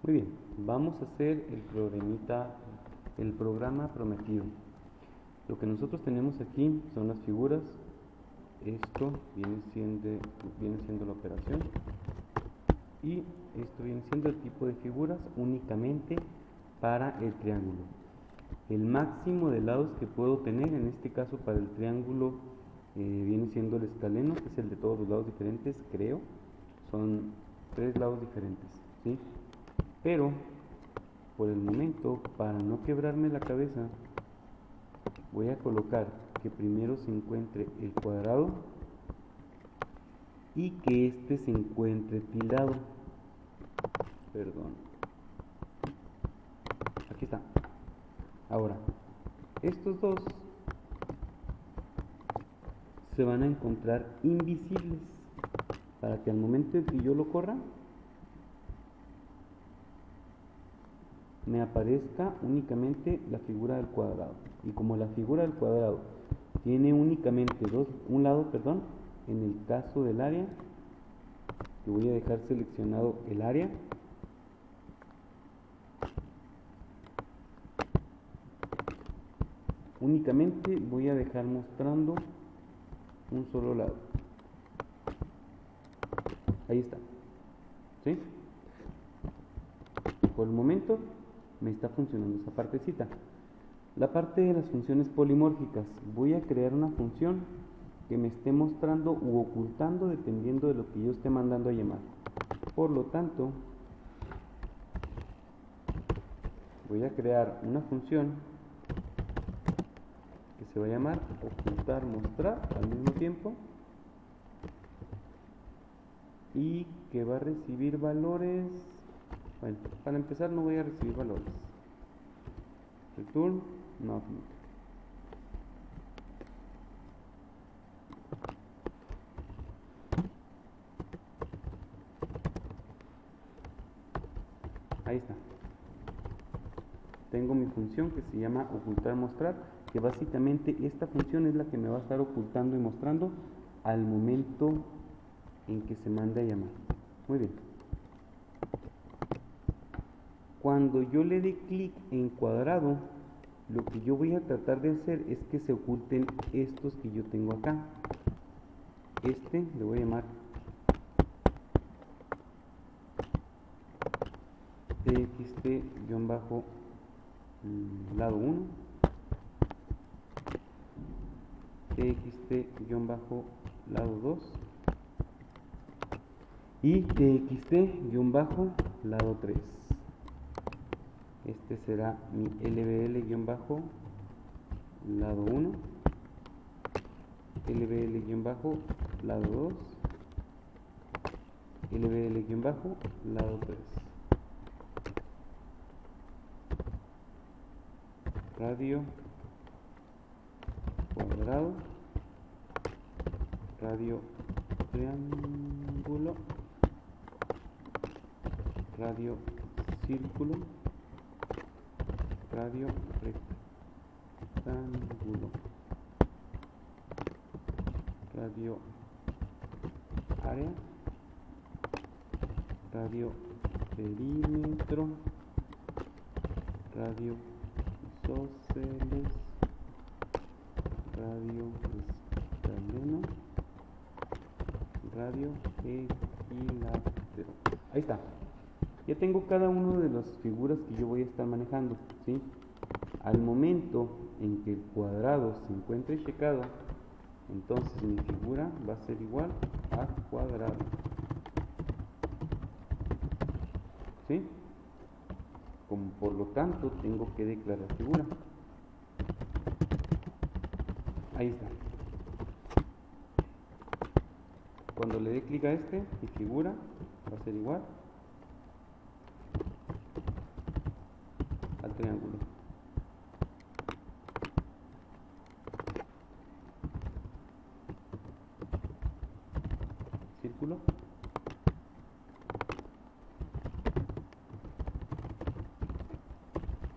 Muy bien, vamos a hacer el programa prometido. Lo que nosotros tenemos aquí son las figuras. Esto viene siendo la operación. Y esto viene siendo el tipo de figuras únicamente para el triángulo. El máximo de lados que puedo tener, en este caso para el triángulo, viene siendo el escaleno, que es el de todos los lados diferentes, creo. Son 3 lados diferentes, ¿sí? Pero, por el momento, para no quebrarme la cabeza, voy a colocar que primero se encuentre el cuadrado y que este se encuentre tildado. Perdón. Aquí está. Ahora, estos dos se van a encontrar invisibles para que al momento en que yo lo corra me aparezca únicamente la figura del cuadrado. Y como la figura del cuadrado tiene únicamente un lado, en el caso del área, que voy a dejar seleccionado el área, únicamente voy a dejar mostrando un solo lado. Ahí está, ¿sí? Por el momento me está funcionando esa partecita. La parte de las funciones polimórficas, voy a crear una función que me esté mostrando u ocultando dependiendo de lo que yo esté mandando a llamar. Por lo tanto, voy a crear una función que se va a llamar ocultar, mostrar al mismo tiempo, y que va a recibir valores. Bueno, para empezar no voy a recibir valores. Return nothing. Ahí está. Tengo mi función que se llama ocultar, mostrar, que básicamente esta función es la que me va a estar ocultando y mostrando al momento en que se mande a llamar. Muy bien. Cuando yo le dé clic en cuadrado, lo que yo voy a tratar de hacer es que se oculten estos que yo tengo acá. Este le voy a llamar txt-lado 1, txt-lado 2 y txt-lado 3. Este será mi lbl-lado 1, lbl-lado 2, lbl-lado 3. Radio cuadrado, radio triángulo, radio círculo, radio rectángulo, radio área, radio perímetro, radio isósceles, radio escaleno, radio equilátero. Ahí está. Ya tengo cada una de las figuras que yo voy a estar manejando, ¿sí? Al momento en que el cuadrado se encuentre checado, entonces mi figura va a ser igual a cuadrado, ¿sí? Como por lo tanto tengo que declarar figura. Ahí está. Cuando le dé clic a este, mi figura va a ser igual al triángulo. Círculo.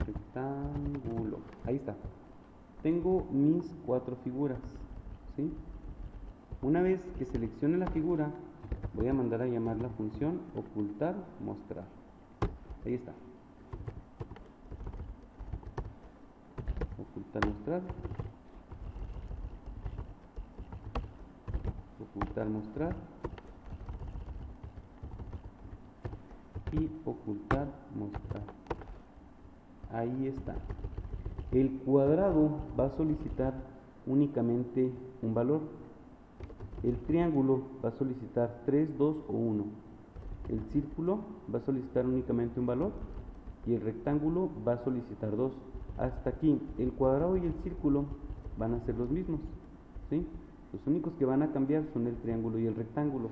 Rectángulo. Ahí está. Tengo mis 4 figuras, ¿sí? Una vez que seleccione la figura, voy a mandar a llamar la función ocultar, mostrar. Ahí está. Ocultar, mostrar. Ocultar, mostrar. Y ocultar, mostrar. Ahí está. El cuadrado va a solicitar únicamente un valor. El triángulo va a solicitar 3, 2 o 1. El círculo va a solicitar únicamente un valor y el rectángulo va a solicitar 2. Hasta aquí, el cuadrado y el círculo van a ser los mismos, ¿sí? Los únicos que van a cambiar son el triángulo y el rectángulo.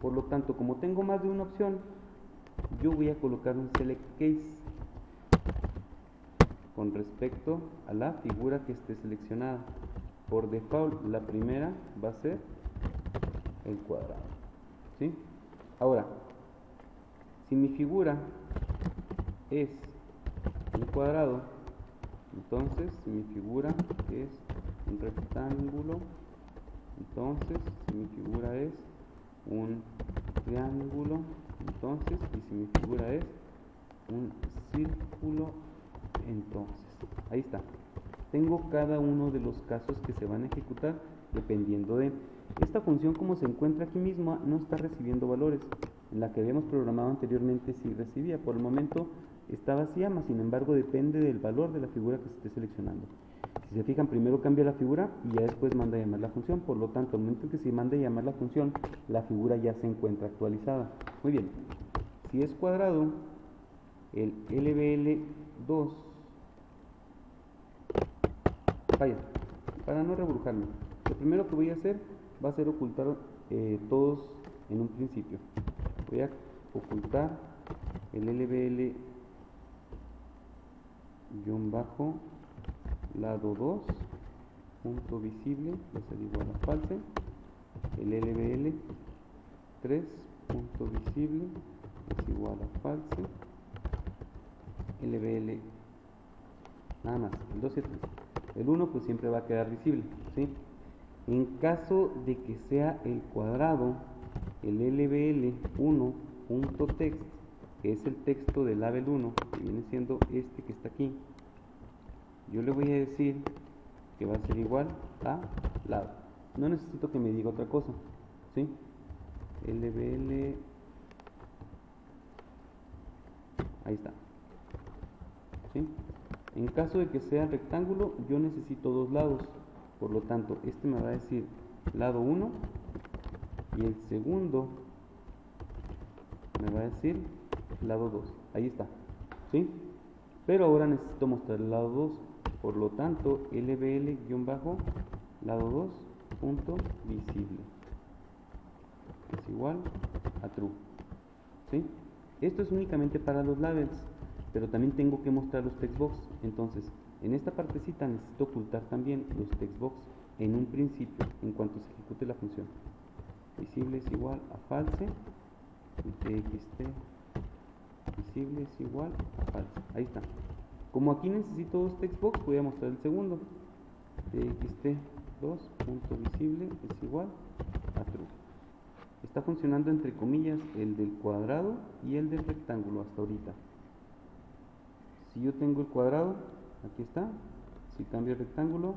Por lo tanto, como tengo más de una opción, yo voy a colocar un select case con respecto a la figura que esté seleccionada. Por default, la primera va a ser el cuadrado, ¿sí? Ahora, si mi figura es un cuadrado, entonces si mi figura es un rectángulo, entonces si mi figura es un triángulo, entonces, y si mi figura es un círculo, entonces, ahí está. Tengo cada uno de los casos que se van a ejecutar dependiendo de esta función. Como se encuentra aquí misma, no está recibiendo valores. En la que habíamos programado anteriormente sí recibía. Por el momento está vacía, mas sin embargo depende del valor de la figura que se esté seleccionando. Si se fijan, primero cambia la figura y ya después manda a llamar la función. Por lo tanto, al momento en que se manda a llamar la función, la figura ya se encuentra actualizada. Muy bien. Si es cuadrado, el LBL2, vaya, para no rebrujarme, lo primero que voy a hacer va a ser ocultar todos en un principio. Voy a ocultar el LBL lado 2 punto visible va a ser igual a false. El LBL 3 punto visible es igual a false. LBL nada más, el 2 y el 3. El 1 pues siempre va a quedar visible, ¿sí? En caso de que sea el cuadrado, el LBL1.text, que es el texto del label 1, que viene siendo este que está aquí, yo le voy a decir que va a ser igual a lado. No necesito que me diga otra cosa, ¿sí? LBL, ahí está, ¿sí? En caso de que sea rectángulo, yo necesito dos lados. Por lo tanto, este me va a decir lado 1 y el segundo me va a decir lado 2. Ahí está, ¿sí? Pero ahora necesito mostrar el lado 2. Por lo tanto, LBL-lado 2 punto visible es igual a true, ¿sí? Esto es únicamente para los labels, pero también tengo que mostrar los textbox. Entonces, en esta partecita necesito ocultar también los textbox en un principio, en cuanto se ejecute la función. Visible es igual a false y txt visible es igual a false. Ahí está. Como aquí necesito dos textbox, voy a mostrar el segundo. txt2.visible es igual a true. Está funcionando entre comillas el del cuadrado y el del rectángulo hasta ahorita. Si yo tengo el cuadrado, aquí está. Si cambio el rectángulo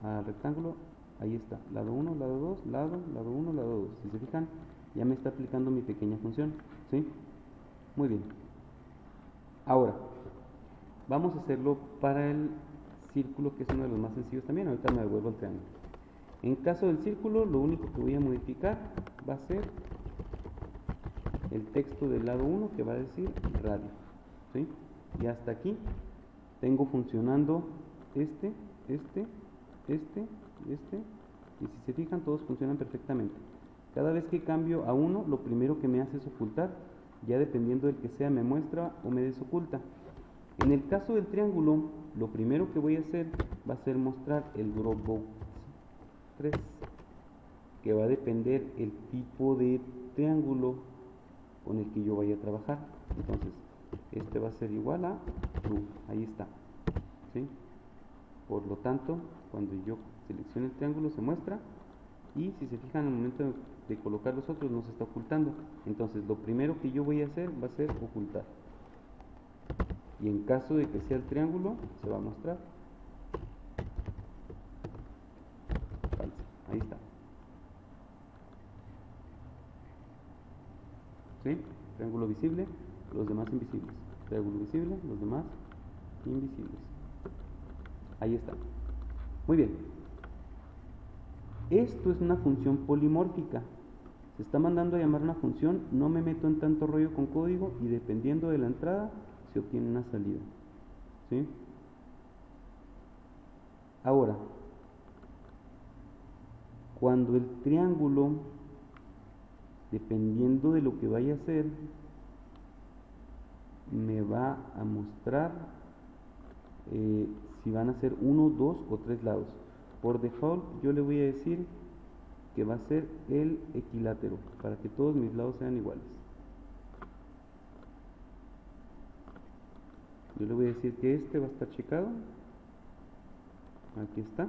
a rectángulo, ahí está. Lado 1, lado 2, lado 1, lado 2. Si se fijan, ya me está aplicando mi pequeña función, ¿sí? Muy bien. Ahora, vamos a hacerlo para el círculo, que es uno de los más sencillos también. Ahorita me devuelvo al triángulo. En caso del círculo, lo único que voy a modificar va a ser el texto del lado 1, que va a decir radio, ¿sí? Y hasta aquí tengo funcionando este, y si se fijan, todos funcionan perfectamente. Cada vez que cambio a uno, lo primero que me hace es ocultar. Ya dependiendo del que sea, me muestra o me desoculta. En el caso del triángulo, lo primero que voy a hacer va a ser mostrar el Dropbox 3, que va a depender el tipo de triángulo con el que yo vaya a trabajar. Entonces, este va a ser igual a true. Ahí está, ¿sí? Por lo tanto, cuando yo seleccione el triángulo, se muestra y si se fijan al momento de colocar los otros no se está ocultando. Entonces lo primero que yo voy a hacer va a ser ocultar, y en caso de que sea el triángulo se va a mostrar falso. Ahí está. ¿Sí? Triángulo visible, los demás invisibles. Triángulo visible, los demás invisibles. Ahí está. Muy bien. Esto es una función polimórfica. Se está mandando a llamar una función, no me meto en tanto rollo con código y dependiendo de la entrada se obtiene una salida. ¿Sí? Ahora, cuando el triángulo, dependiendo de lo que vaya a hacer, me va a mostrar si van a ser 1, 2 o 3 lados. Por default yo le voy a decir que va a ser el equilátero para que todos mis lados sean iguales. Yo le voy a decir que este va a estar checado. Aquí está.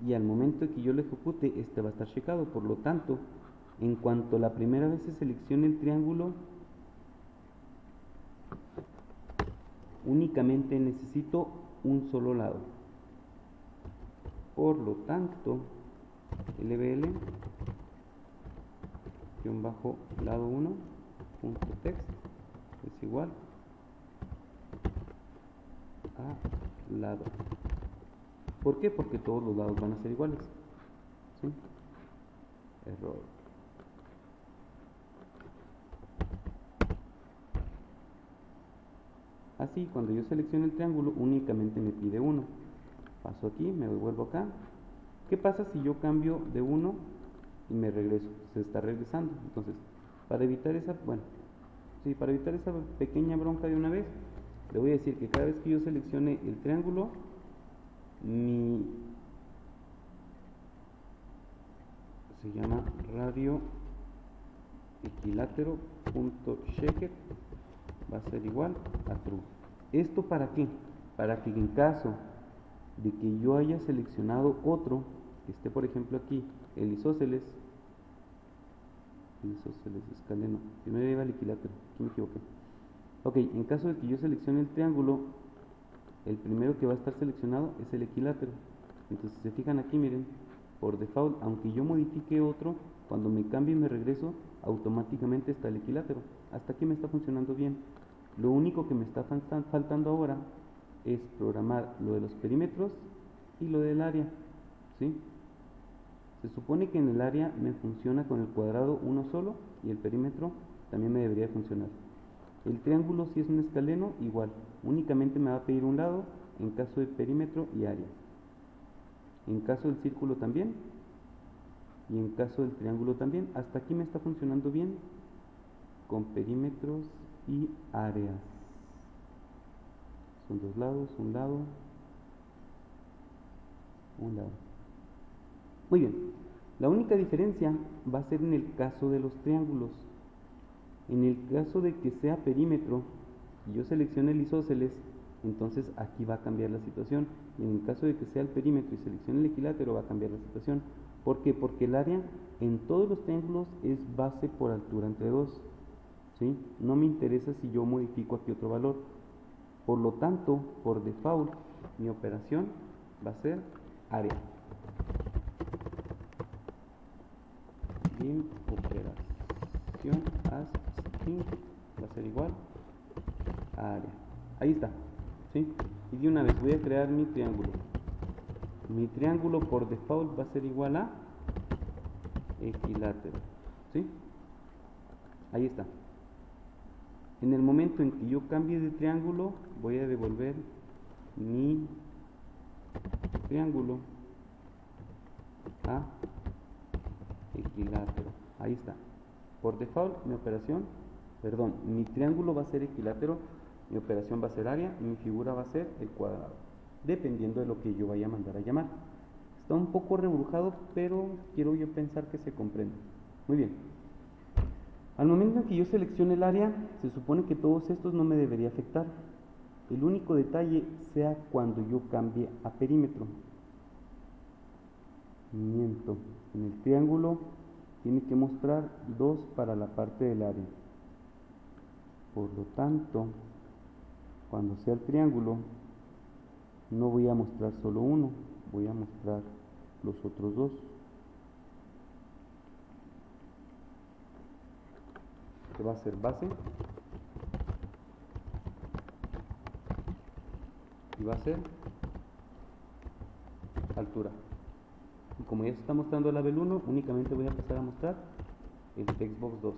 Y al momento de que yo lo ejecute, este va a estar checado. Por lo tanto, en cuanto la primera vez se seleccione el triángulo, únicamente necesito un solo lado. Por lo tanto, lbl lado 1 punto text es igual a lado. ¿Por qué? Porque todos los lados van a ser iguales. ¿Sí? Error. Así, cuando yo selecciono el triángulo, únicamente me pide uno. Paso aquí, me devuelvo acá. ¿Qué pasa si yo cambio de 1 y me regreso? Se está regresando. Entonces, para evitar esa, para evitar esa pequeña bronca de una vez, le voy a decir que cada vez que yo seleccione el triángulo, se llama radio equilátero.checker va a ser igual a true. ¿Esto para qué? Para que en caso de que yo haya seleccionado otro, que esté por ejemplo aquí, el isósceles escaleno, primero iba el equilátero, aquí me equivoqué. Ok, en caso de que yo seleccione el triángulo, el primero que va a estar seleccionado es el equilátero. Entonces, si se fijan aquí, miren, por default, aunque yo modifique otro, cuando me cambie y me regreso, automáticamente está el equilátero. Hasta aquí me está funcionando bien. Lo único que me está faltando ahora es programar lo de los perímetros y lo del área. ¿Sí? Se supone que en el área me funciona con el cuadrado uno solo y el perímetro también me debería funcionar. El triángulo, si es un escaleno, igual, únicamente me va a pedir un lado en caso de perímetro y área. En caso del círculo también, y en caso del triángulo también. Hasta aquí me está funcionando bien con perímetros y áreas. Son dos lados, un lado, un lado. Muy bien, la única diferencia va a ser en el caso de los triángulos. En el caso de que sea perímetro y yo seleccione el isósceles, entonces aquí va a cambiar la situación. Y en el caso de que sea el perímetro y seleccione el equilátero, va a cambiar la situación. ¿Por qué? Porque el área en todos los triángulos es base por altura entre 2. ¿Sí? No me interesa si yo modifico aquí otro valor. Por lo tanto, por default, mi operación va a ser área. Mi operación as string va a ser igual a área. Ahí está. ¿Sí? Y de una vez voy a crear mi triángulo. Mi triángulo por default va a ser igual a equilátero. ¿Sí? Ahí está. En el momento en que yo cambie de triángulo, voy a devolver mi triángulo a equilátero. Ahí está. Por default, mi triángulo va a ser equilátero, mi operación va a ser área y mi figura va a ser el cuadrado, dependiendo de lo que yo vaya a mandar a llamar. Está un poco rebrujado, pero quiero yo pensar que se comprende. Muy bien. Al momento en que yo seleccione el área, se supone que todos estos no me debería afectar. El único detalle sea cuando yo cambie a perímetro. Miento. En el triángulo tiene que mostrar 2 para la parte del área. Por lo tanto, cuando sea el triángulo, no voy a mostrar solo uno, voy a mostrar los otros 2. ¿Qué va a ser? Base. Y va a ser altura. Y como ya se está mostrando el label 1, únicamente voy a pasar a mostrar el textbox 2.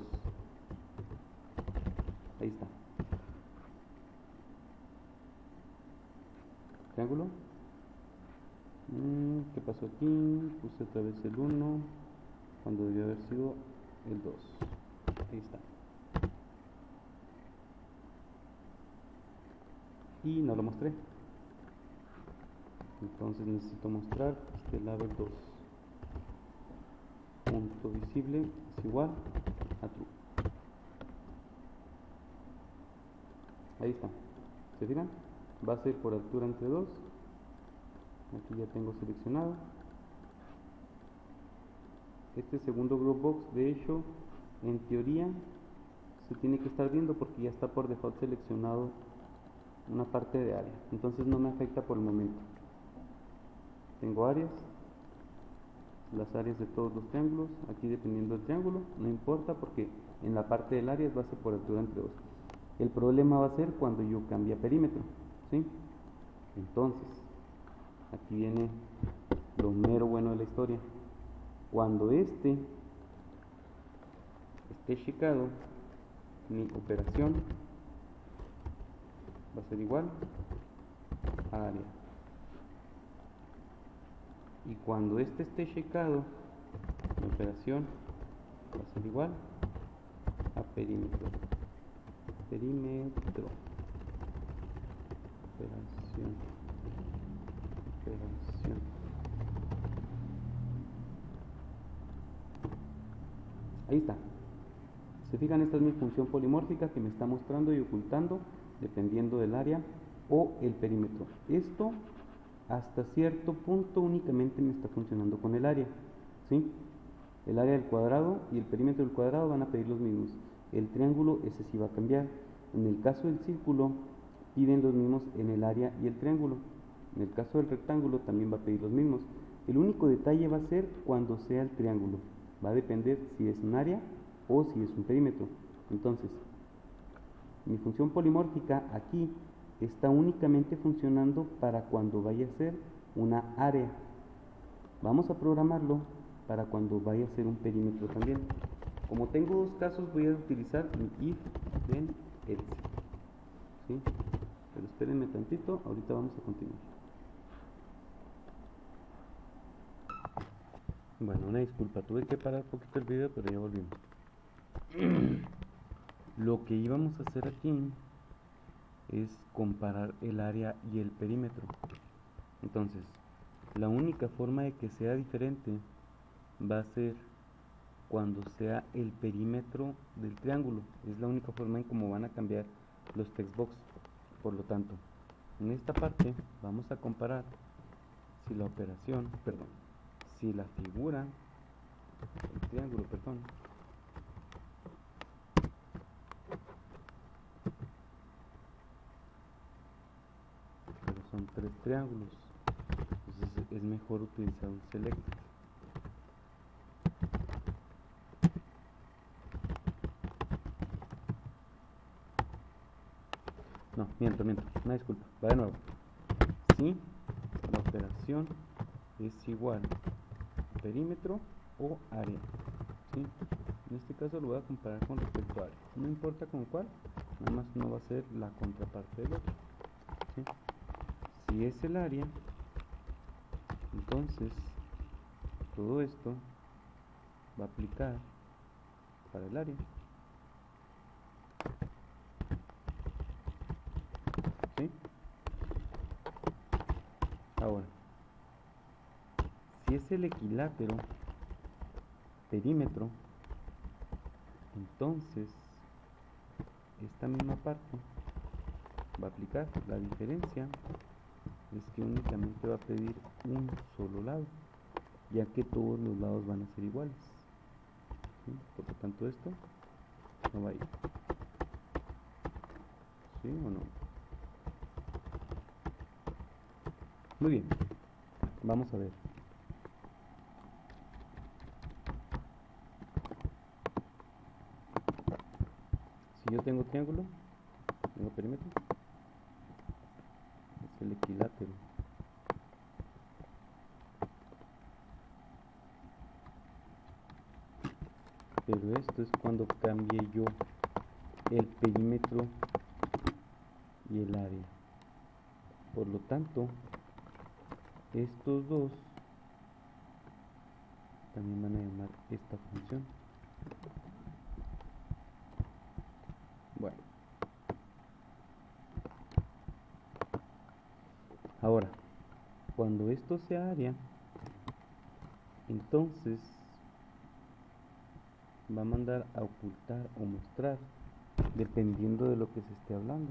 Ahí está. Triángulo. ¿Qué pasó aquí? Puse otra vez el 1 cuando debió haber sido el 2. Ahí está. Y no lo mostré. Entonces necesito mostrar este label 2. Punto visible es igual a true. Ahí está. ¿Se fijan? Base por altura entre 2. Aquí ya tengo seleccionado. Este segundo group box, de hecho, en teoría se tiene que estar viendo porque ya está por default seleccionado una parte de área. Entonces no me afecta por el momento. Tengo áreas, las áreas de todos los triángulos. Aquí dependiendo del triángulo, no importa porque en la parte del área es base por altura entre 2. El problema va a ser cuando yo cambie a perímetro, ¿sí? Entonces, aquí viene lo mero bueno de la historia. Cuando esté checado, mi operación va a ser igual a área. Y cuando este esté checado, mi operación va a ser igual a perímetro. Perímetro. Operación. Ahí está. Se fijan, esta es mi función polimórfica que me está mostrando y ocultando dependiendo del área o el perímetro. Esto hasta cierto punto únicamente me está funcionando con el área, ¿sí? El área del cuadrado y el perímetro del cuadrado van a pedir los mismos. El triángulo, ese sí va a cambiar. En el caso del círculo, piden los mismos en el área y el triángulo. En el caso del rectángulo también va a pedir los mismos. El único detalle va a ser cuando sea el triángulo. Va a depender si es un área o si es un perímetro. Entonces, mi función polimórfica aquí está únicamente funcionando para cuando vaya a ser una área. Vamos a programarlo para cuando vaya a ser un perímetro también. Como tengo dos casos, voy a utilizar mi if, then, else. ¿Sí? Pero espérenme tantito, ahorita vamos a continuar. Bueno, una disculpa, tuve que parar un poquito el video, pero ya volvimos. Lo que íbamos a hacer aquí es comparar el área y el perímetro. Entonces, la única forma de que sea diferente va a ser cuando sea el perímetro del triángulo. Es la única forma en cómo van a cambiar los textbox. Por lo tanto, en esta parte vamos a comparar si la operación, perdón, si la figura, el triángulo, perdón, pero son 3 triángulos, entonces es mejor utilizar un select. No, miento, una disculpa, va de nuevo. Si la operación es igual a perímetro o área, ¿sí? En este caso lo voy a comparar con respecto a área, no importa con cuál, nada más no va a ser la contraparte del otro, ¿sí? Si es el área, entonces todo esto va a aplicar para el área, ¿sí? Ahora, si es el equilátero perímetro, entonces esta misma parte va a aplicar. La diferencia es que únicamente va a pedir un solo lado. ya que todos los lados van a ser iguales. ¿Sí? Por lo tanto esto no va a ir. ¿Sí o no? Muy bien, vamos a ver. Si yo tengo triángulo, tengo perímetro, es el equilátero. Pero esto es cuando cambie yo el perímetro y el área. Por lo tanto, estos dos también van a llamar esta función. Bueno, ahora, cuando esto sea área, entonces va a mandar a ocultar o mostrar dependiendo de lo que se esté hablando.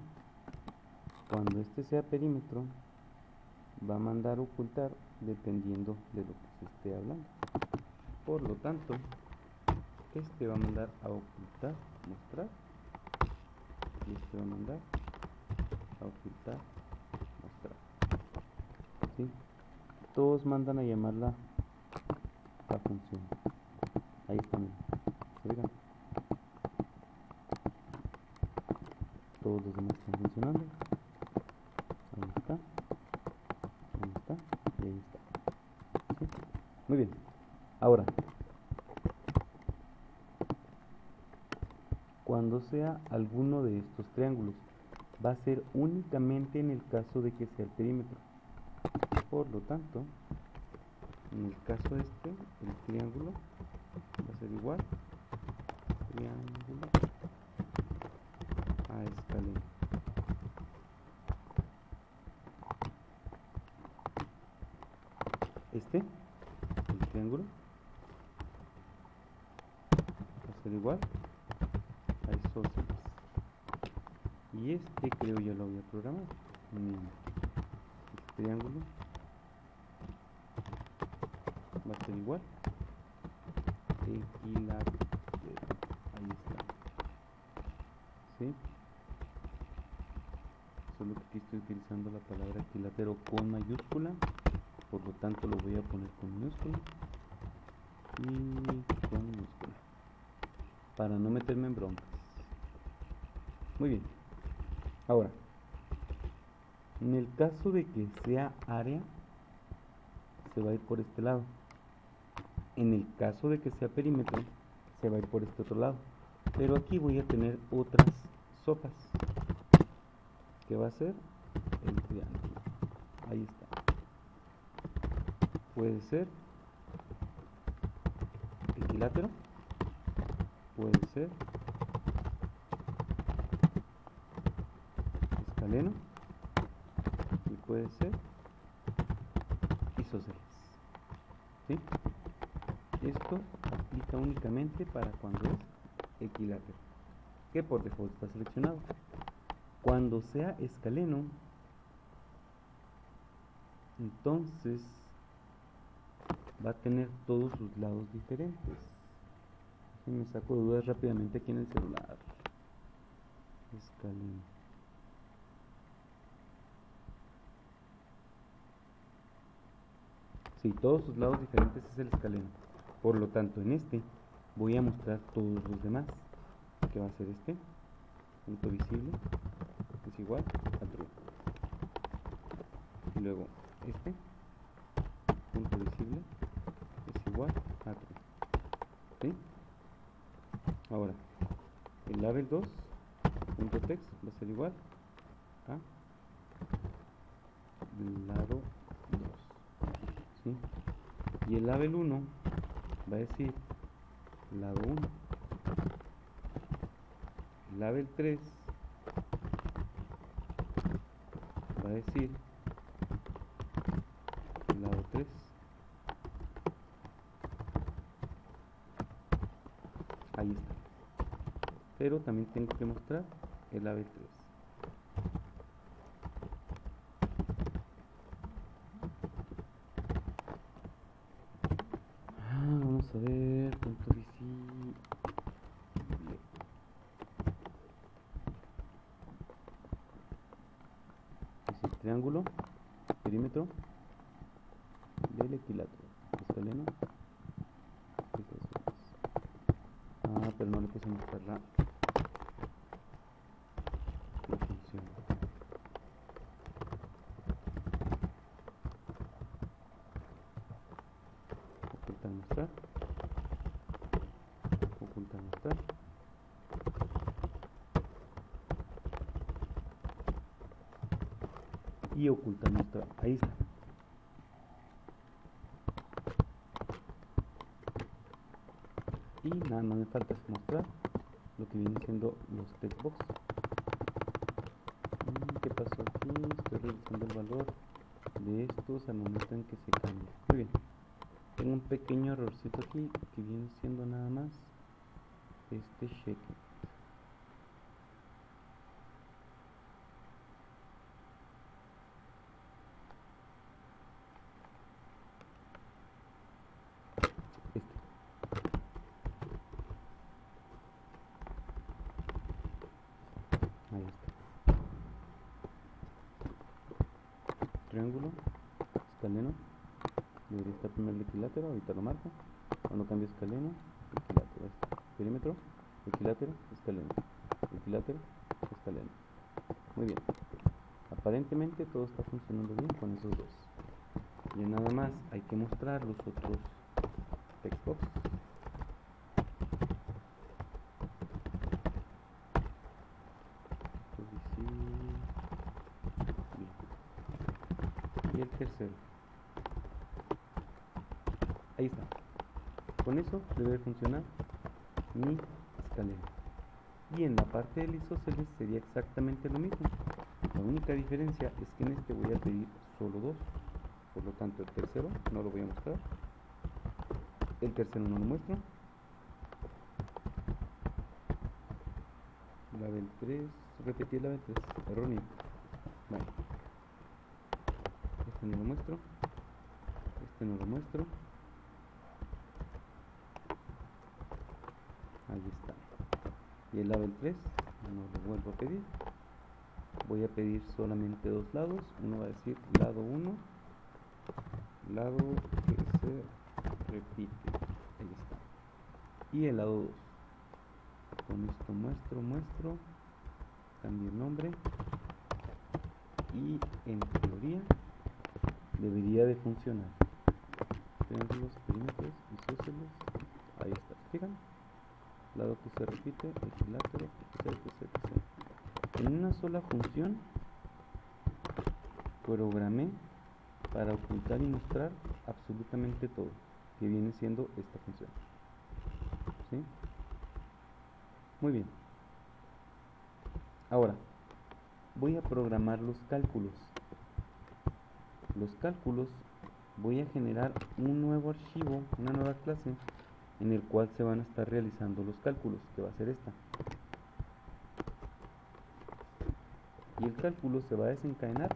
Cuando este sea perímetro, va a mandar a ocultar dependiendo de lo que se esté hablando. Por lo tanto, este va a mandar a ocultar, mostrar, y este va a mandar a ocultar, mostrar. ¿Sí? Todos mandan a llamarla la función. Ahí están. Oigan, todos los demás están funcionando. Ahí está, y ahí está. ¿Sí? Muy bien. Ahora, cuando sea alguno de estos triángulos, va a ser únicamente en el caso de que sea el perímetro. Por lo tanto, en el caso este, el triángulo va a ser igual triángulo a escaleno. Este, el triángulo, va a ser igual a isósceles. Y este creo ya lo había programado. El triángulo va a ser igual equilátero. Ahí está. ¿Sí? Solo que aquí estoy utilizando la palabra equilátero con mayúscula, por lo tanto lo voy a poner con minúscula y con minúscula para no meterme en broncas. Muy bien. Ahora, en el caso de que sea área, se va a ir por este lado. En el caso de que sea perímetro, se va a ir por este otro lado. Pero aquí voy a tener otras sopas. ¿Qué va a ser? El triángulo. Ahí está. Puede ser equilátero, puede ser escaleno y puede ser isósceles. ¿Sí? Esto aplica únicamente para cuando es equilátero, que por default está seleccionado. Cuando sea escaleno, entonces va a tener todos sus lados diferentes. Y me saco dudas rápidamente aquí en el celular. Escaleno. Sí, todos sus lados diferentes es el escaleno. Por lo tanto, en este voy a mostrar todos los demás. ¿Qué va a ser este? Punto visible es igual a true. Y luego este punto visible es igual a true. ¿Sí? Ahora, el label 2 punto text va a ser igual a lado 2. ¿Sí? Y el label 1 va a decir lado 1. El label 3 va a decir lado 3. Ahí está. Pero también tengo que mostrar el label 3. triángulo, perímetro del equilátero, escaleno. Pero no le puse a mostrar la función. Ocultar, mostrar. Ocultar, mostrar. Y ocultar, mostrar. Ahí está. Y nada más me falta es mostrar lo que viene siendo los textbox. ¿Qué pasó aquí? Estoy revisando el valor de estos al momento en que se cambia. Muy bien. Tengo un pequeño errorcito aquí que viene siendo nada más este check. Ahí está. Triángulo, escaleno. Debería estar primero el equilátero, ahorita lo marco. Cuando cambie escaleno, equilátero. Perímetro, equilátero, escaleno. Equilátero, escaleno. Muy bien. Aparentemente todo está funcionando bien con esos dos. Y nada más hay que mostrar los otros textbox. Y el tercero. Ahí está. Con eso debe funcionar mi escaleno. Y en la parte del isósceles sería exactamente lo mismo. La única diferencia es que en este voy a pedir solo dos. Por lo tanto, el tercero no lo voy a mostrar. El tercero no lo muestro. Label 3, repetí el label 3, erróneo. Vale. Este no lo muestro. Este no lo muestro. Ahí está. Y el label 3 no lo vuelvo a pedir. Voy a pedir solamente dos lados. Uno va a decir lado 1, lado que se repite. Ahí está. Y el lado 2. Con esto muestro, cambio el nombre y en teoría debería de funcionar. Triángulos, perímetros, isósceles. Ahí está. Fijan. Lado que se repite, equilátero, etc. En una sola función programé para ocultar y mostrar absolutamente todo, que viene siendo esta función. ¿Sí? Muy bien. Ahora voy a programar los cálculos. Los cálculos voy a generar un nuevo archivo, una nueva clase en el cual se van a estar realizando los cálculos, que va a ser esta. Y el cálculo se va a desencadenar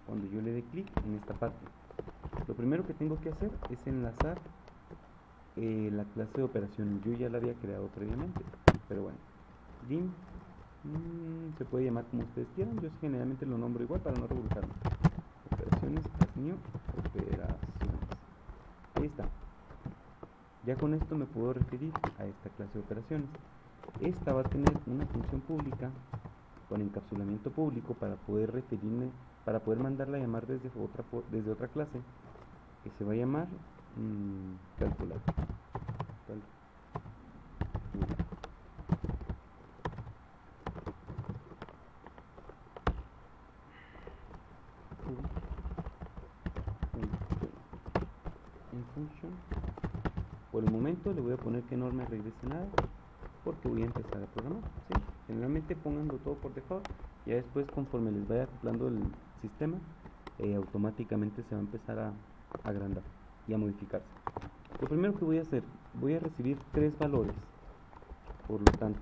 cuando yo le dé clic en esta parte. Lo primero que tengo que hacer es enlazar la clase de operaciones. Yo ya la había creado previamente, pero bueno, dim se puede llamar como ustedes quieran. Yo generalmente lo nombro igual para no revolucionarme. Operaciones, new, operaciones. Ahí está. Ya con esto me puedo referir a esta clase de operaciones. Esta va a tener una función pública con encapsulamiento público para poder referirme, para poder mandarla a llamar desde otra clase que se va a llamar calcular. Por el momento le voy a poner que no me regrese nada porque voy a empezar a programar. ¿Sí? Generalmente pónganlo todo por default, ya después conforme les vaya acoplando el sistema automáticamente se va a empezar a agrandar y a modificarse. Lo primero que voy a hacer, voy a recibir tres valores, por lo tanto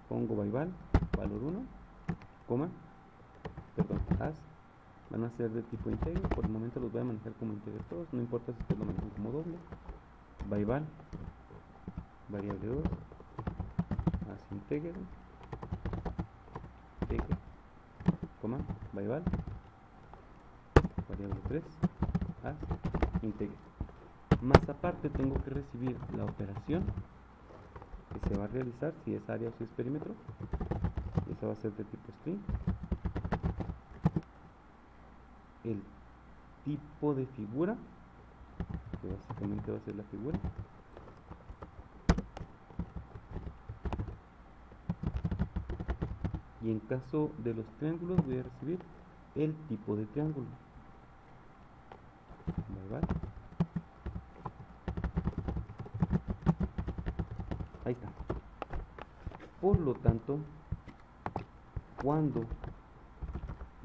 pongo byval, valor 1, coma, perdón, as, van a ser de tipo integer. Por el momento los voy a manejar como integer todos, no importa si ustedes lo manejan como doble. Byval, variable 2, as integer, coma, byval, variable 3 as integer. Más aparte tengo que recibir la operación que se va a realizar, si es área o si es perímetro. Esa va a ser de tipo string. El tipo de figura, que básicamente va a ser la figura. Y en caso de los triángulos voy a recibir el tipo de triángulo. ¿Vale? Ahí está. Por lo tanto, cuando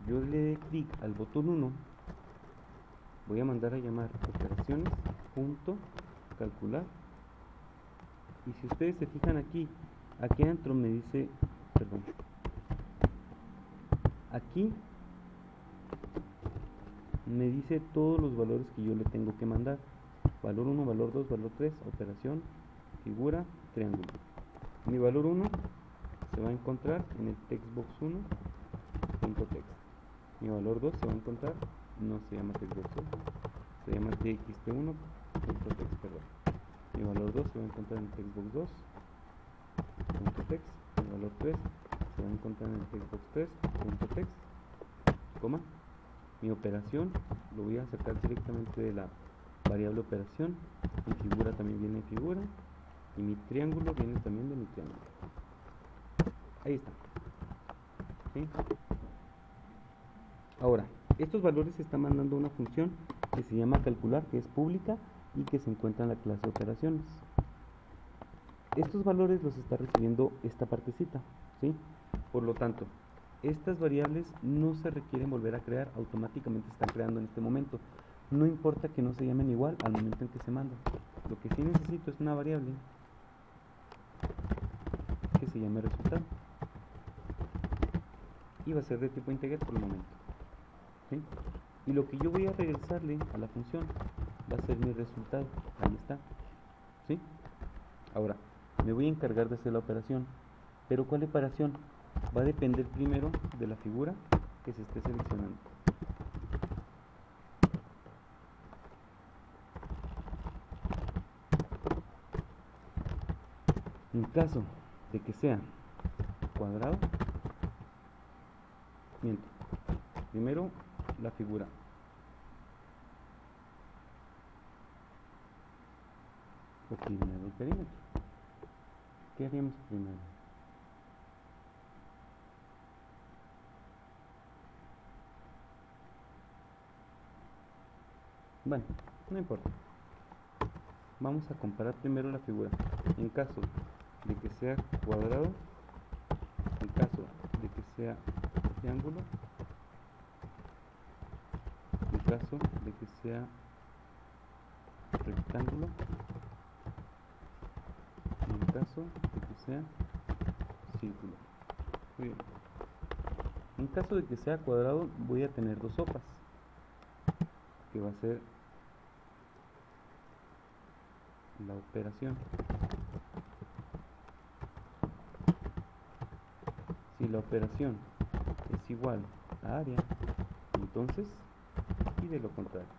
yo le dé clic al botón 1, voy a mandar a llamar operaciones.calcular. Y si ustedes se fijan aquí adentro me dice, perdón, aquí me dice todos los valores que yo le tengo que mandar: valor 1, valor 2, valor 3, operación, figura, triángulo. Mi valor 1 se va a encontrar en el textbox1.text. Mi valor 2 se va a encontrar, no se llama textbox1, se llama txt1.text, perdón. Mi valor 2 se va a encontrar en textbox2.text. Mi valor 3 se va a encontrar en el textbox3.text, coma. Mi operación lo voy a sacar directamente de la variable operación. Mi figura también viene de figura. Y mi triángulo viene también de mi triángulo. Ahí está. ¿Sí? Ahora, estos valores se están mandando a una función que se llama calcular, que es pública y que se encuentra en la clase operaciones. Estos valores los está recibiendo esta partecita, ¿sí? Por lo tanto, estas variables no se requieren volver a crear, automáticamente se están creando en este momento. No importa que no se llamen igual al momento en que se mandan. Lo que sí necesito es una variable que se llame resultado. Y va a ser de tipo integer por el momento, ¿sí? Y lo que yo voy a regresarle a la función va a ser mi resultado. Ahí está, ¿sí? Ahora, me voy a encargar de hacer la operación. ¿Pero cuál operación? Va a depender primero de la figura que se esté seleccionando. En caso de que sea cuadrado, miento, primero la figura. O primero el perímetro. ¿Qué haríamos primero? Bueno, no importa. Vamos a comparar primero la figura. En caso de que sea cuadrado, en caso de que sea triángulo, en caso de que sea rectángulo, y en caso de que sea círculo. Muy bien. En caso de que sea cuadrado, voy a tener dos sopas, que va a ser la operación. Si la operación es igual a área, entonces, y de lo contrario,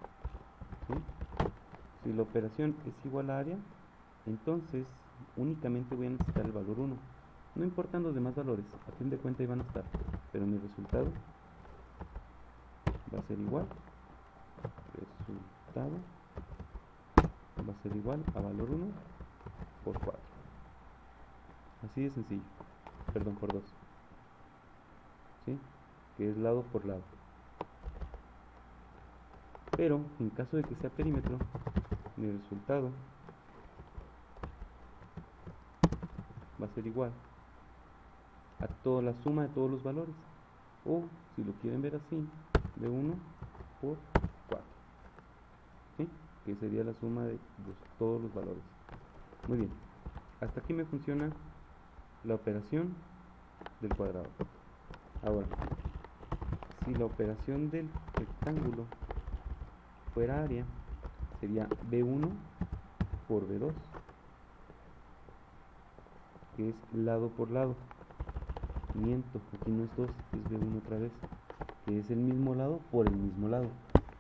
¿sí? Si la operación es igual a área, entonces únicamente voy a necesitar el valor 1. No importan los demás valores, a fin de cuentas van a estar, pero mi resultado va a ser igual. Resultado va a ser igual a valor 1 por 4. Así de sencillo. Perdón, por 2. ¿Sí? Que es lado por lado. Pero en caso de que sea perímetro, mi resultado va a ser igual a toda la suma de todos los valores. O, si lo quieren ver así, de 1 por 4. ¿Sí? Que sería la suma de todos los valores. Muy bien. Hasta aquí me funciona la operación del cuadrado. Ahora, si la operación del rectángulo fuera área, sería B1 por B2, que es lado por lado. Miento, aquí no es 2, es B1 otra vez, que es el mismo lado por el mismo lado.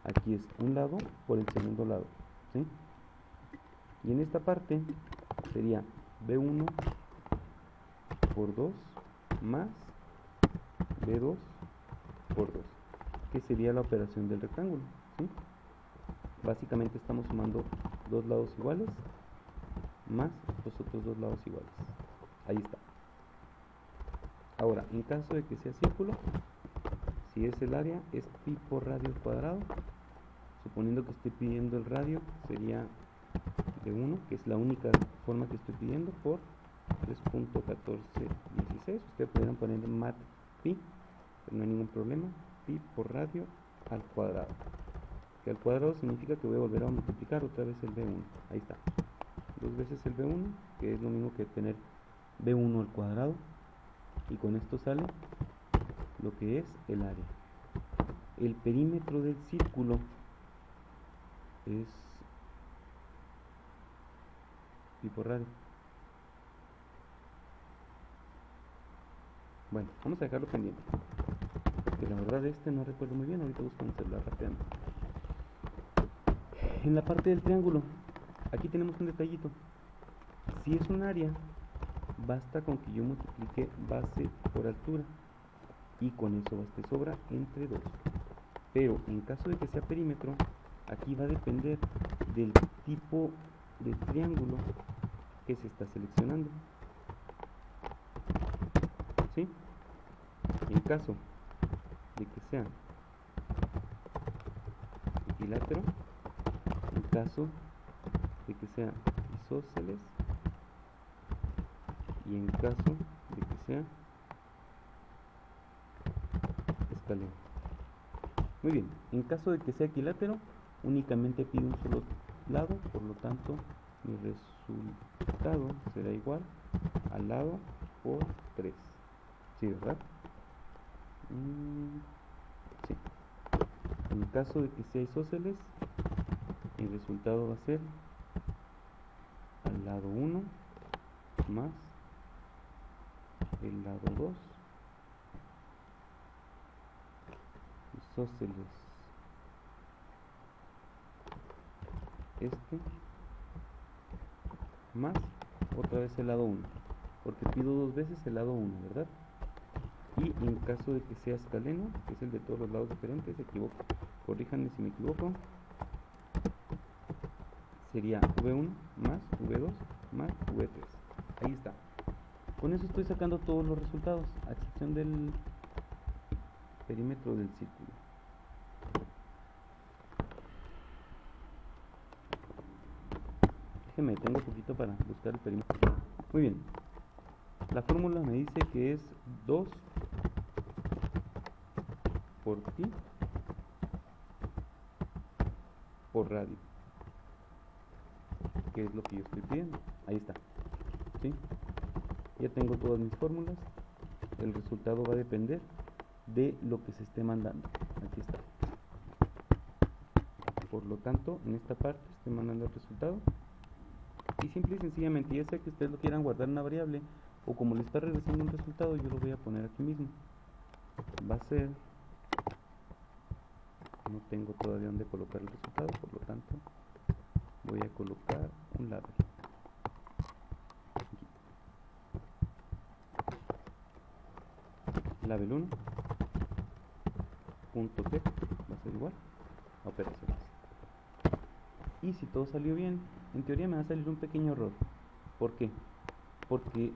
Aquí es un lado por el segundo lado, ¿sí? Y en esta parte sería B1 por 2 más B2 por 2, que sería la operación del rectángulo, ¿sí? Básicamente estamos sumando dos lados iguales más los otros dos lados iguales. Ahí está. Ahora, en caso de que sea círculo, si es el área, es pi por radio al cuadrado. Suponiendo que estoy pidiendo el radio, sería de 1, que es la única forma que estoy pidiendo, por 3.1416. Ustedes pudieran poner mat pi, pero no hay ningún problema. Pi por radio al cuadrado. Que al cuadrado significa que voy a volver a multiplicar otra vez el B1. Ahí está. Dos veces el B1, que es lo mismo que tener B1 al cuadrado. Y con esto sale lo que es el área. El perímetro del círculo es pi por radio. Bueno, vamos a dejarlo pendiente, porque la verdad no recuerdo muy bien. Ahorita busco un celular rápidamente. En la parte del triángulo, aquí tenemos un detallito. Si es un área, basta con que yo multiplique base por altura, y con eso basta y sobra entre 2. Pero en caso de que sea perímetro, aquí va a depender del tipo de triángulo que se está seleccionando, ¿sí? En caso de que sea equilátero, en caso de que sea isósceles, y en caso de que sea escaleno. Muy bien, en caso de que sea equilátero, únicamente pide un solo lado, por lo tanto mi resultado será igual al lado por 3. ¿Sí, verdad? Sí. En caso de que sea isósceles, el resultado va a ser al lado 1 más el lado 2 isósceles más otra vez el lado 1, porque pido dos veces el lado 1, ¿verdad? Y en caso de que sea escaleno, que es el de todos los lados diferentes, se equivoco, corríjanme si me equivoco, sería V1 más V2 más V3. Ahí está. Con eso estoy sacando todos los resultados, a excepción del perímetro del círculo. Déjenme detengo un poquito para buscar el perímetro. Muy bien. La fórmula me dice que es 2 por pi por radio, que es lo que yo estoy pidiendo. Ahí está, ¿sí? Ya tengo todas mis fórmulas. El resultado va a depender de lo que se esté mandando. Aquí está. Por lo tanto, en esta parte estoy mandando el resultado. Y simple y sencillamente, ya sea que ustedes lo quieran guardar en una variable, o como le está regresando un resultado, yo lo voy a poner aquí mismo. Va a ser... No tengo todavía donde colocar el resultado, por lo tanto voy a colocar un label. Label 1 punto get va a ser igual a operaciones. Y si todo salió bien, en teoría me va a salir un pequeño error. ¿Por qué? Porque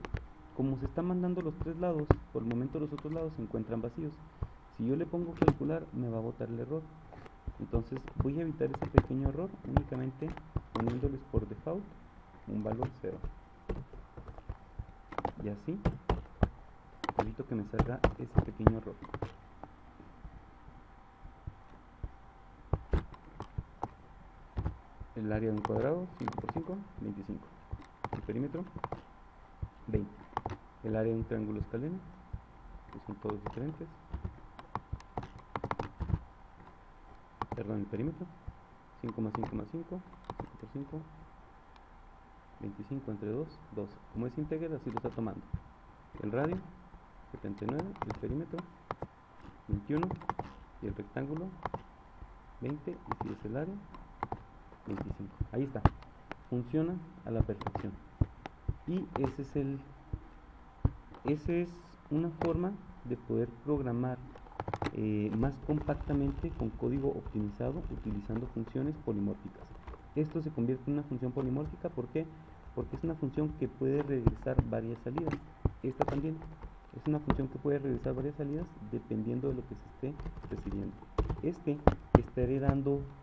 como se están mandando los tres lados, por el momento los otros lados se encuentran vacíos. Si yo le pongo calcular, me va a botar el error. Entonces voy a evitar ese pequeño error únicamente poniéndoles por default un valor 0. Y así evito que me salga ese pequeño error. El área de un cuadrado, 5 por 5, 25. El perímetro, 20. El área de un triángulo escaleno, que son todos diferentes. Perdón, el perímetro, 5 más 5 más 5, 5 por 5, 25 entre 2, 12. Como es íntegro, así lo está tomando. El radio, 79, el perímetro, 21, y el rectángulo, 20, y si es el área, 25. Ahí está, funciona a la perfección. Y esa es una forma de poder programar más compactamente con código optimizado utilizando funciones polimórficas. Esto se convierte en una función polimórfica, ¿por qué? Porque es una función que puede regresar varias salidas. Esta también es una función que puede regresar varias salidas dependiendo de lo que se esté recibiendo. Está heredando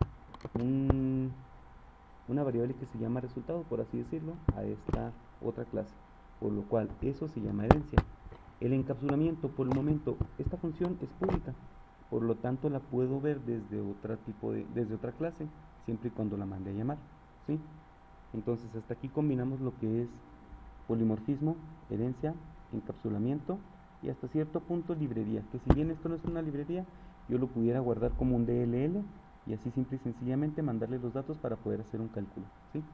una variable que se llama resultado, por así decirlo, a esta otra clase, por lo cual eso se llama herencia. El encapsulamiento, por el momento, esta función es pública, por lo tanto la puedo ver desde desde otra clase, siempre y cuando la mande a llamar, ¿sí? Entonces hasta aquí combinamos lo que es polimorfismo, herencia, encapsulamiento y hasta cierto punto librería, que si bien esto no es una librería, yo lo pudiera guardar como un DLL y así simple y sencillamente mandarle los datos para poder hacer un cálculo, ¿sí?